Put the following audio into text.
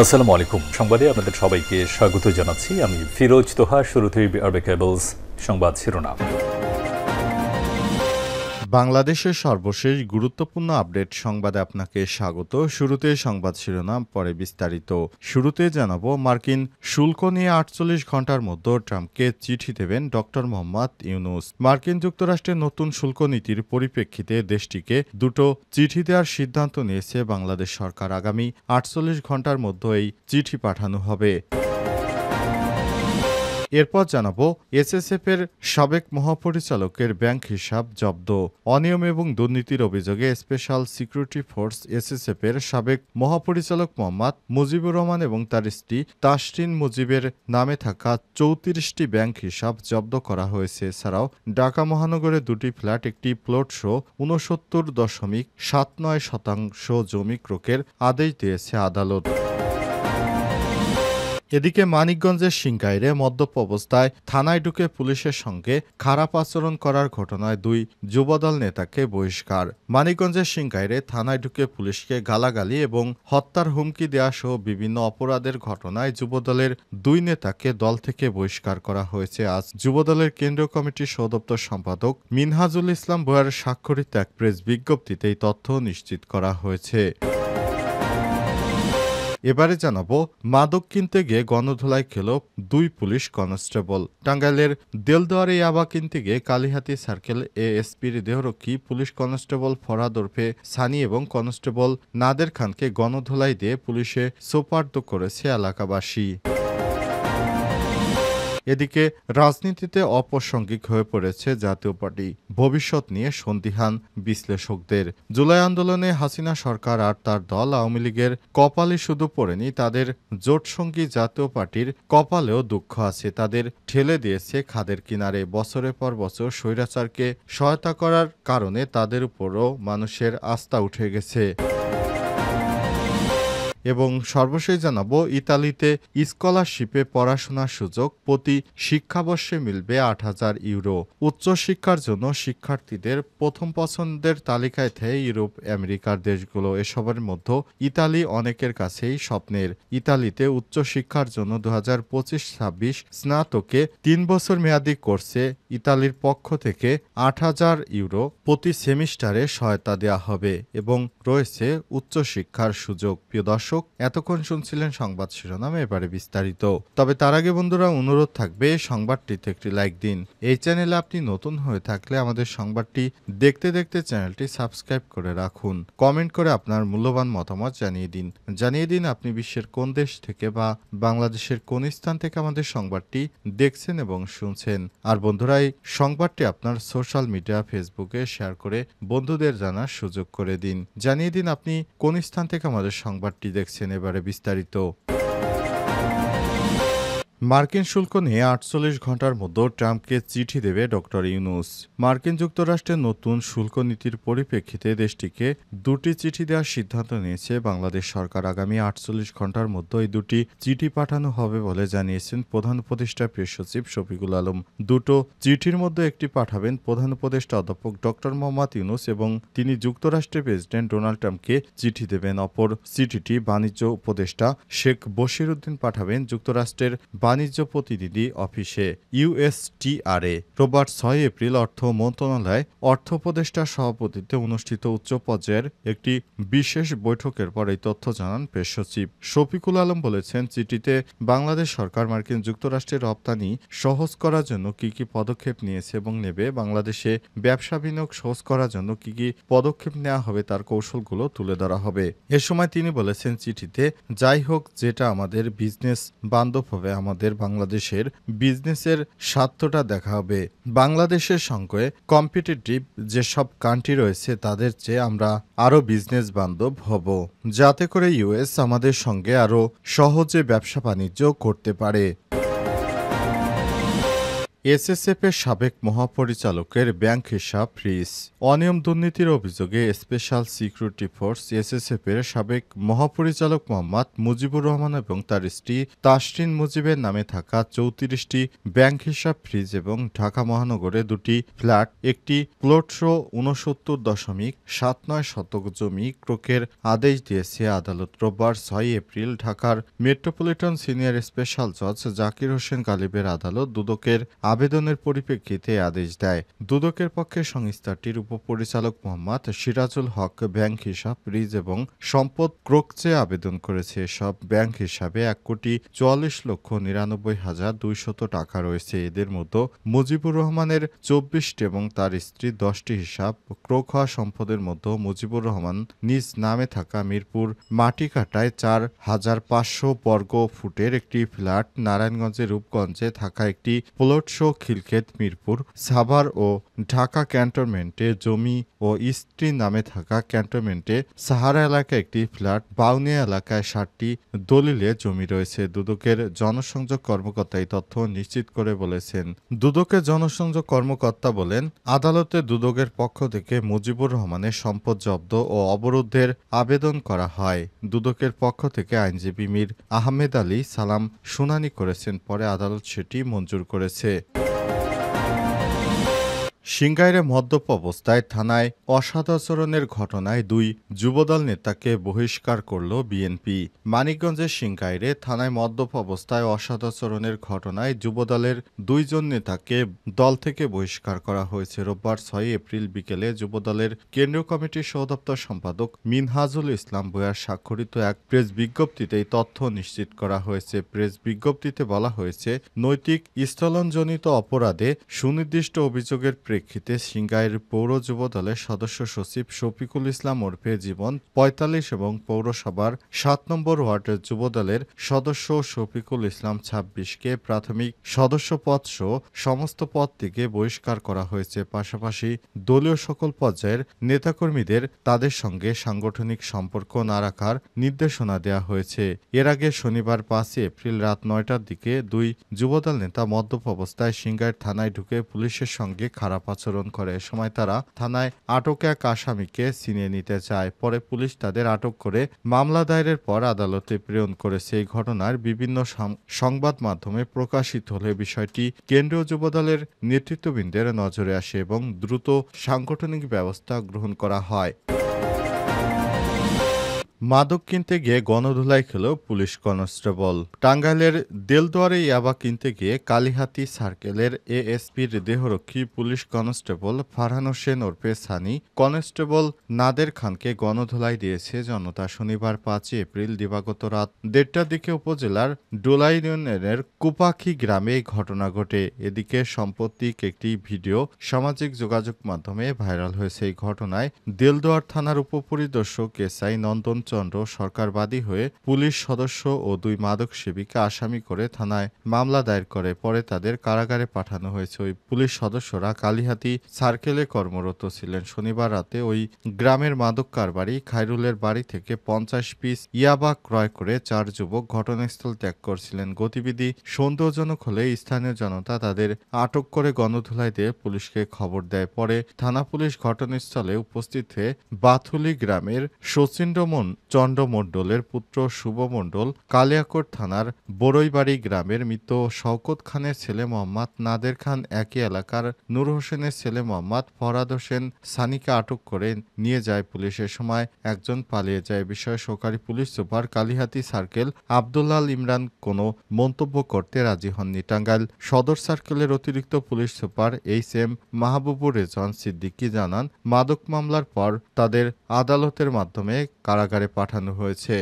আসসালামু আলাইকুম। সংবাদে আপনাদের সবাইকে স্বাগত জানাচ্ছি। আমি ফিরোজ তোহা। শুরুতেই আরবে কেবলস সংবাদ শিরোনাম। বাংলাদেশের সর্বশেষ গুরুত্বপূর্ণ আপডেট সংবাদে আপনাকে স্বাগত। শুরুতে সংবাদ শিরোনাম, পরে বিস্তারিত। শুরুতে জানাবো, মার্কিন শুল্ক নিয়ে ৪৮ ঘন্টার মধ্যে ট্রাম্পকে চিঠি দেবেন ডক্টর মোহাম্মদ ইউনূস। মার্কিন যুক্তরাষ্ট্রের নতুন শুল্ক নীতির পরিপ্রেক্ষিতে দেশটিকে দুটো চিঠি দেওয়ার সিদ্ধান্ত নিয়েছে বাংলাদেশ সরকার। আগামী ৪৮ ঘন্টার মধ্যে এই চিঠি পাঠানো হবে। এরপর জানাবো, এসএসএফ-এর সাবেক মহাপরিচালকের ব্যাংক হিসাব জব্দ। অনিয়ম এবং দুর্নীতির অভিযোগে স্পেশাল সিকিউরিটি ফোর্স এসএসএফ-এর সাবেক মহাপরিচালক মোহাম্মদ মুজিবুর রহমান এবং তার স্ত্রী তাসরিন মুজিবের নামে থাকা ৩৪টি ব্যাংক হিসাব জব্দ করা হয়েছে। এছাড়াও ঢাকা মহানগরে দুটি ফ্ল্যাট, একটি প্লট সহ ৬৯.৭৯% জমি ক্রয়ের আদেশ দিয়েছে আদালত। এদিকে মানিকগঞ্জের সিংগাইরে মদ্যপ অবস্থায় থানায় ঢুকে পুলিশের সঙ্গে খারাপ আচরণ করার ঘটনায় দুই যুবদল নেতাকে বহিষ্কার। মানিকগঞ্জের সিংগাইরে থানায় ঢুকে পুলিশকে গালাগালি এবং হত্যার হুমকি দেওয়া সহ বিভিন্ন অপরাধের ঘটনায় যুবদলের দুই নেতাকে দল থেকে বহিষ্কার করা হয়েছে। আজ যুবদলের কেন্দ্রীয় কমিটির সহদপ্তর সম্পাদক মিনহাজুল ইসলাম ভূঁইয়ার স্বাক্ষরিত এক প্রেস বিজ্ঞপ্তিতে এই তথ্য নিশ্চিত করা হয়েছে। এবারে জানাবো, মাদক কিনতে গিয়ে গণধোলাই খেল দুই পুলিশ কনস্টেবল। টাঙ্গাইলের দেলদুয়ারে ইয়াবা কিনতে গিয়ে কালিহাতী সার্কেল এএসপির দেহরক্ষী পুলিশ কনস্টেবল ফরহাদ ওরফে সানি এবং কনস্টেবল নাদের খানকে গণধোলাই দিয়ে পুলিশে সোপর্দ করেছে এলাকাবাসী। এদিকে রাজনীতিতে অপ্রাসঙ্গিক হয়ে পড়েছে জাতীয় পার্টি। ভবিষ্যৎ নিয়ে সন্দিহান বিশ্লেষকদের। জুলাই আন্দোলনে হাসিনা সরকার আর তার দল আওয়ামী লীগের কপালে শুধু পড়েনি, তাদের জোটসঙ্গী জাতীয় পার্টির কপালেও দুঃখ আছে। তাদের ঠেলে দিয়েছে খাদের কিনারে। বছরের পর বছর স্বৈরাচারকে সহায়তা করার কারণে তাদের উপরও মানুষের আস্থা উঠে গেছে। এবং সর্বশেষ জানাবো, ইতালিতে স্কলারশিপে পড়াশোনার সুযোগ প্রতি শিক্ষাবর্ষে মিলবে ৮,০০০ ইউরো। উচ্চশিক্ষার জন্য শিক্ষার্থীদের প্রথম পছন্দের তালিকায় থেকে ইউরোপ আমেরিকার দেশগুলো। এসবের মধ্যে ইতালি অনেকের কাছেই স্বপ্নের। ইতালিতে উচ্চশিক্ষার জন্য ২০২৫-২৬ স্নাতকে ৩ বছর মেয়াদী কোর্সে ইতালির পক্ষ থেকে ৮,০০০ ইউরো প্রতি সেমিস্টারে সহায়তা দেওয়া হবে এবং রয়েছে উচ্চশিক্ষার সুযোগ। প্রিয় দর্শক, এতক্ষণ শুনছিলেন সংবাদ শিরোনাম, এবারে বিস্তারিত। তবে তার আগে বন্ধুরা, অনুরোধ থাকবে সংবাদটিতে একটি লাইক দিন। এই চ্যানেলে আপনি নতুন হয়ে থাকলে আমাদের সংবাদটি দেখতে দেখতে চ্যানেলটি সাবস্ক্রাইব করে রাখুন। কমেন্ট করে আপনার মূল্যবান মতামত জানিয়ে দিন আপনি বিশ্বের কোন দেশ থেকে বা বাংলাদেশের কোন স্থান থেকে আমাদের সংবাদটি দেখছেন এবং শুনছেন। আর বন্ধুরা, এই সংবাদটি আপনার সোশ্যাল মিডিয়া ফেসবুকে শেয়ার করে বন্ধুদের জানার সুযোগ করে দিন। জানিয়ে দিন আপনি কোন স্থান থেকে আমাদের সংবাদটি দেখছেন। এবারে বিস্তারিত। মার্কিন শুল্ক নিয়ে ৪৮ ঘন্টার মধ্যে ট্রাম্পকে চিঠি দেবে ডক্টর ইউনূস। মার্কিন যুক্তরাষ্ট্রের নতুন শুল্ক নীতির পরিপ্রেক্ষিতে দেশটিকে দুটি চিঠি দেওয়ার সিদ্ধান্ত নিয়েছে বাংলাদেশ সরকার। আগামী ৪৮ ঘন্টার মধ্যে এই দুটি চিঠি পাঠানো হবে বলে জানিয়েছেন প্রধান উপদেষ্টা প্রেস সচিব শফিকুল আলম। দুটো চিঠির মধ্যে একটি পাঠাবেন প্রধান উপদেষ্টা অধ্যাপক ডক্টর মোহাম্মদ ইউনূস এবং তিনি যুক্তরাষ্ট্রের প্রেসিডেন্ট ডোনাল্ড ট্রাম্পকে চিঠি দেবেন। অপর চিঠিটি বাণিজ্য উপদেষ্টা শেখ বশির উদ্দিন পাঠাবেন যুক্তরাষ্ট্রের বাণিজ্য প্রতিনিধি অফিসে ইউএসটিআরে। রোববার ৬ এপ্রিল অর্থ মন্ত্রণালয়ে অর্থ উপদেষ্টার সভাপতিত্বে অনুষ্ঠিত উচ্চ পর্যায়ের একটি বিশেষ বৈঠকের পর এই তথ্য জানান প্রেস সচিব শফিকুল আলম। বলেছেন, চিঠিতে বাংলাদেশ সরকার মার্কিন যুক্তরাষ্ট্রের রপ্তানি সহজ করার জন্য কি কি পদক্ষেপ নিয়েছে এবং নেবে, বাংলাদেশে ব্যবসা বিনিয়োগ সহজ করার জন্য কি কি পদক্ষেপ নেওয়া হবে তার কৌশলগুলো তুলে ধরা হবে। এ সময় তিনি বলেছেন, চিঠিতে যাই হোক, যেটা আমাদের বিজনেস বান্ধব হবে, আমাদের বাংলাদেশের বিজনেসের স্বার্থটা দেখা হবে। বাংলাদেশের সঙ্গে কম্পিটিটিভ যেসব কান্ট্রি রয়েছে তাদের চেয়ে আমরা আরও বিজনেস বান্ধব হব, যাতে করে ইউএস আমাদের সঙ্গে আরও সহজে ব্যবসা বাণিজ্য করতে পারে। এসএসএফের সাবেক মহাপরিচালকের ব্যাংক হিসাব ফ্রিজ। অনিয়ম দুর্নীতির অভিযোগে স্পেশাল সিকিউরিটি ফোর্স এসএসএফের সাবেক মহাপরিচালক মোহাম্মদ মুজিবুর রহমান এবং তার স্ত্রী তাসরিন মুজিবের নামে থাকা ৩৪টি ব্যাংক হিসাব ফ্রিজ এবং ঢাকা মহানগরে দুটি ফ্ল্যাট, একটি প্লটসহ ৬৯.৭৯ শতক জমি ক্রোকের আদেশ দিয়েছে আদালত। রোববার ৬ এপ্রিল ঢাকার মেট্রোপলিটন সিনিয়র স্পেশাল জজ জাকির হোসেন গালিবের আদালত দুদকের আবেদনের পরিপ্রেক্ষিতে আদেশ দেয়। দুদকের পক্ষে সংস্থাটির উপপরিচালক মোহাম্মদ সিরাজুল হক ব্যাংক হিসাব ফ্রিজ এবং সম্পদ ক্রোক চেয়ে আবেদন করেছে। সব ব্যাংক হিসাবে ১,৪৪,৯৯,২০০ টাকা রয়েছে। এদের মধ্যে মুজিবুর রহমানের ২৪টি এবং তার স্ত্রী ১০টি হিসাব। ক্রোক হওয়া সম্পদের মধ্যে মুজিবুর রহমান নিজ নামে থাকা মিরপুর মাটিকাটায় ৪,৫০০ বর্গ ফুটের একটি ফ্ল্যাট, নারায়ণগঞ্জের রূপগঞ্জে থাকা একটি প্লটসহ খিলক্ষেত মিরপুর, সাভার ও ঢাকা ক্যান্টনমেন্টে জমি ও স্ত্রীর নামে থাকা ক্যান্টনমেন্টে সাহারা এলাকায় একটি ফ্ল্যাট, বাউনিয়া এলাকায় ৭টি দলিলে জমি রয়েছে। দুদকের জনসংযোগ কর্মকর্তা এই তথ্য নিশ্চিত করে বলেছেন। দুদকের জনসংযোগ কর্মকর্তা বলেন, আদালতে দুদকের পক্ষ থেকে মুজিবুর রহমানের সম্পদ জব্দ ও অবরোধের আবেদন করা হয়। দুদকের পক্ষ থেকে আইনজীবী মীর আহমেদ আলী সালাম শুনানি করেছেন, পরে আদালত সেটি মঞ্জুর করেছে। সিংগাইরে মদ্যপ অবস্থায় থানায় অসদাচরণের ঘটনায় ২ যুবদল নেতাকে বহিষ্কার করল বিএনপি। মানিকগঞ্জের সিংগাইরে থানায় মদ্যপ অবস্থায় অসদাচরণের ঘটনায় যুবদলের ২ জন নেতাকে দল থেকে বহিষ্কার করা হয়েছে। রোববার ৬ এপ্রিল বিকেলে যুবদলের কেন্দ্রীয় কমিটির সহদপ্তর সম্পাদক মিনহাজুল ইসলাম ভূঁইয়ার স্বাক্ষরিত এক প্রেস বিজ্ঞপ্তিতে এই তথ্য নিশ্চিত করা হয়েছে। প্রেস বিজ্ঞপ্তিতে বলা হয়েছে, নৈতিক স্থলনজনিত অপরাধে সুনির্দিষ্ট অভিযোগের প্রেক্ষিতে সিংগাইর পৌর যুবদলের সদস্য সচিব শফিকুল ইসলাম ওরফে জীবন ৪৫ এবং পৌরসভার ৭ নম্বর ওয়ার্ডের যুবদলের সদস্য শফিকুল ইসলাম ২৬কে প্রাথমিক সদস্যপদসহ সমস্ত পদ থেকে বহিষ্কার করা হয়েছে। পাশাপাশি দলীয় সকল পর্যায়ের নেতাকর্মীদের তাদের সঙ্গে সাংগঠনিক সম্পর্ক না রাখার নির্দেশনা দেওয়া হয়েছে। এর আগে শনিবার ৫ এপ্রিল রাত ৯টার দিকে ২ যুবদল নেতা মদ্যপ অবস্থায় সিংগাইর থানায় ঢুকে পুলিশের সঙ্গে খারাপ আচরণ করে। এ সময় তারা থানায় আটক এক আসামিকে ছিনিয়ে নিতে চায়। পরে পুলিশ তাদের আটক করে মামলা দায়েরের পর আদালতে প্রেরণ করেছে। এই ঘটনার বিভিন্ন সংবাদ মাধ্যমে প্রকাশিত হলে বিষয়টি কেন্দ্রীয় যুবদলের নেতৃত্ববৃন্দের নজরে আসে এবং দ্রুত সাংগঠনিক ব্যবস্থা গ্রহণ করা হয়। মাদক কিনতে গিয়ে গণধোলাই খেল পুলিশ কনস্টেবল। টাঙ্গাইলের দেলদুয়ারে ইয়াবা কিনতে গিয়ে কালিহাতী সার্কেলের এএসপির দেহরক্ষী পুলিশ কনস্টেবল ফারহান হোসেন ওরফে সানি কনস্টেবল নাদের খানকে গণধোলাই দিয়েছে জনতা। শনিবার ৫ এপ্রিল দিবাগত রাত ১:৩০টার দিকে উপজেলার ডোলা ইউনিয়নের কুপাখি গ্রামে এই ঘটনা ঘটে। এদিকে সাম্প্রতিক একটি ভিডিও সামাজিক যোগাযোগ মাধ্যমে ভাইরাল হয়েছে। এই ঘটনায় দেলদুয়ার থানার উপপরিদর্শক এসআই নন্দন চন্দ্র সরকার বাদী হয়ে পুলিশ সদস্য ও ২ মাদক সেবীকে আসামি করে থানায় মামলা দায়ের করে। পরে তাদের কারাগারে পাঠানো হয়েছে। ওই পুলিশ সদস্যরা কালিহাতী সার্কেলে কর্মরত ছিলেন। শনিবার রাতে ওই গ্রামের মাদক কারবারি খায়রুলের বাড়ি থেকে ৫০ পিস ইয়াবা ক্রয় করে ৪ যুবক ঘটনাস্থল ত্যাগ করছিলেন। গতিবিধি সন্দেহজনক হলে স্থানীয় জনতা তাদের আটক করে গণধোলাই দিয়ে পুলিশকে খবর দেয়। পরে থানা পুলিশ ঘটনাস্থলে উপস্থিত হয়ে বাথুলি গ্রামের চন্দ্র মণ্ডলের পুত্র শুভ মণ্ডল, কালিয়াকোট থানার বড়ইবাড়ি গ্রামের মৃত শওকত খানের ছেলে মোহাম্মদ নাদের খান, একই এলাকার নূর হোসেনের ছেলে মোহাম্মদ ফরহাদ হোসেন সানিকে আটক করে নিয়ে যায় পুলিশ। এ সময় একজন পালিয়ে যায়। বিষয়ে সহকারী police super Kalihati circle Abdullah Imran কোনো মন্তব্য করতে রাজি হননি। টাঙ্গাইল সদর সার্কেলের অতিরিক্ত police super HM. Mahbubur Rezwan Siddiqui জানান, মাদক মামলার পর তাদের আদালতের মাধ্যমে কারাগারে পাঠানো হয়েছে।